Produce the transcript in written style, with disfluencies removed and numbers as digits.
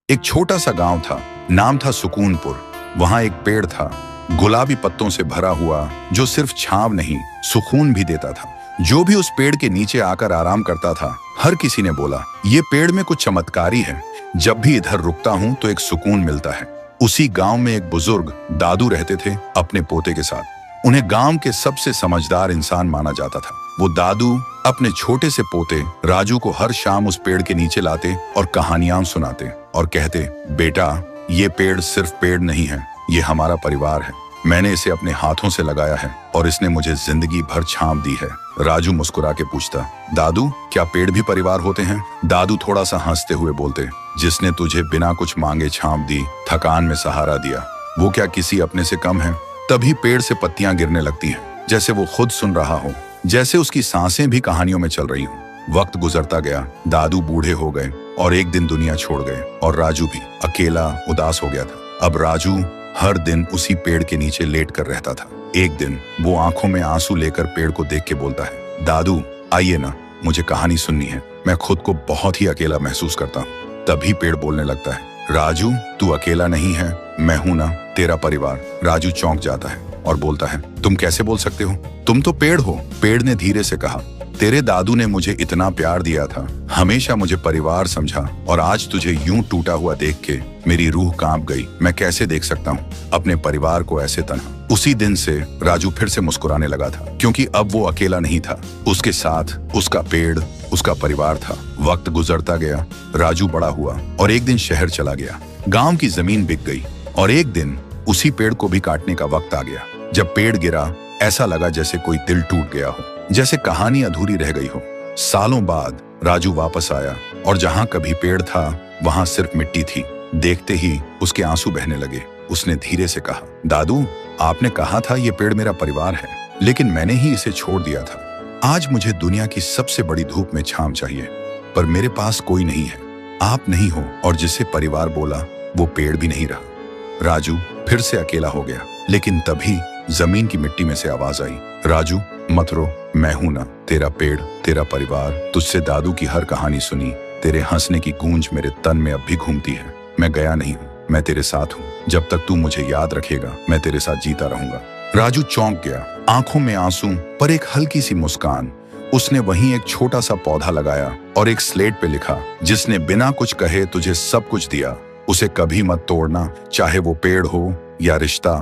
एक छोटा सा गांव था, नाम था सुकूनपुर। वहां एक पेड़ था, गुलाबी पत्तों से भरा हुआ, जो सिर्फ छांव नहीं, सुकून भी देता था। जो भी उस पेड़ के नीचे आकर आराम करता था, हर किसी ने बोला, ये पेड़ में कुछ चमत्कारी है। जब भी इधर रुकता हूं तो एक सुकून मिलता है। उसी गांव में एक बुजुर्ग दादू रहते थे, अपने पोते के साथ। उन्हें गांव के सबसे समझदार इंसान माना जाता था। वो दादू अपने छोटे से पोते राजू को हर शाम उस पेड़ के नीचे लाते और कहानियां सुनाते और कहते, बेटा, ये पेड़ सिर्फ पेड़ नहीं है, ये हमारा परिवार है। मैंने इसे अपने हाथों से लगाया है और इसने मुझे जिंदगी भर छांव दी है। राजू मुस्कुरा के पूछता, दादू, क्या पेड़ भी परिवार होते हैं? दादू थोड़ा सा हंसते हुए बोलते, जिसने तुझे बिना कुछ मांगे छांव दी, थकान में सहारा दिया, वो क्या किसी अपने से कम है? तभी पेड़ से पत्तियां गिरने लगती हैं, जैसे वो खुद सुन रहा हो, जैसे उसकी सांसें भी कहानियों में चल रही हो। वक्त गुजरता गया, दादू बूढ़े हो गए और एक दिन दुनिया छोड़ गए और राजू भी अकेला उदास हो गया था। अब राजू हर दिन उसी पेड़ के नीचे लेट कर रहता था। एक दिन वो आंखों में आंसू लेकर पेड़ को देख के बोलता है, दादू, आइए ना, मुझे कहानी सुननी है। मैं खुद को बहुत ही अकेला महसूस करता हूँ। तभी पेड़ बोलने लगता है, राजू, तू अकेला नहीं है, मैं हूं ना, तेरा परिवार। राजू चौंक जाता है और बोलता है, तुम कैसे बोल सकते हो? तुम तो पेड़ हो। पेड़ ने धीरे से कहा, तेरे दादू ने मुझे इतना प्यार दिया था, हमेशा मुझे परिवार समझा, और आज तुझे यूं टूटा हुआ देख के मेरी रूह कांप गई। मैं कैसे देख सकता हूँ अपने परिवार को ऐसे तन्हा? उसी दिन से राजू फिर से मुस्कुराने लगा था, क्योंकि अब वो अकेला नहीं था। उसके साथ उसका पेड़, उसका परिवार था। वक्त गुजरता गया, राजू बड़ा हुआ और एक दिन शहर चला गया। गांव की जमीन बिक गई और एक दिन उसी पेड़ को भी काटने का वक्त आ गया। जब पेड़ गिरा, ऐसा लगा जैसे कोई दिल टूट गया हो, जैसे कहानी अधूरी रह गई हो। सालों बाद राजू वापस आया और जहां कभी पेड़ था, वहां सिर्फ मिट्टी थी। देखते ही उसके आंसू बहने लगे। उसने धीरे से कहा, दादू, आपने कहा था ये पेड़ मेरा परिवार है, लेकिन मैंने ही इसे छोड़ दिया था। आज मुझे दुनिया की सबसे बड़ी धूप में छांव चाहिए, पर मेरे पास कोई नहीं है। आप नहीं हो, और जिसे परिवार बोला वो पेड़ भी नहीं रहा। राजू फिर से अकेला हो गया, लेकिन तभी जमीन की मिट्टी में से आवाज आई, राजू, मत रो, मैं हूं ना, तेरा पेड़, तेरा परिवार। तुझसे दादू की हर कहानी सुनी, तेरे हंसने की गूंज मेरे तन में अब भी घूमती है। मैं गया नहीं हूं, मैं तेरे साथ हूं। जब तक तू मुझे याद रखेगा, मैं तेरे साथ जीता रहूंगा। राजू चौंक गया, आंखों में आंसू पर एक हल्की सी मुस्कान। उसने वहीं एक छोटा सा पौधा लगाया और एक स्लेट पे लिखा, जिसने बिना कुछ कहे तुझे सब कुछ दिया, उसे कभी मत तोड़ना, चाहे वो पेड़ हो या रिश्ता।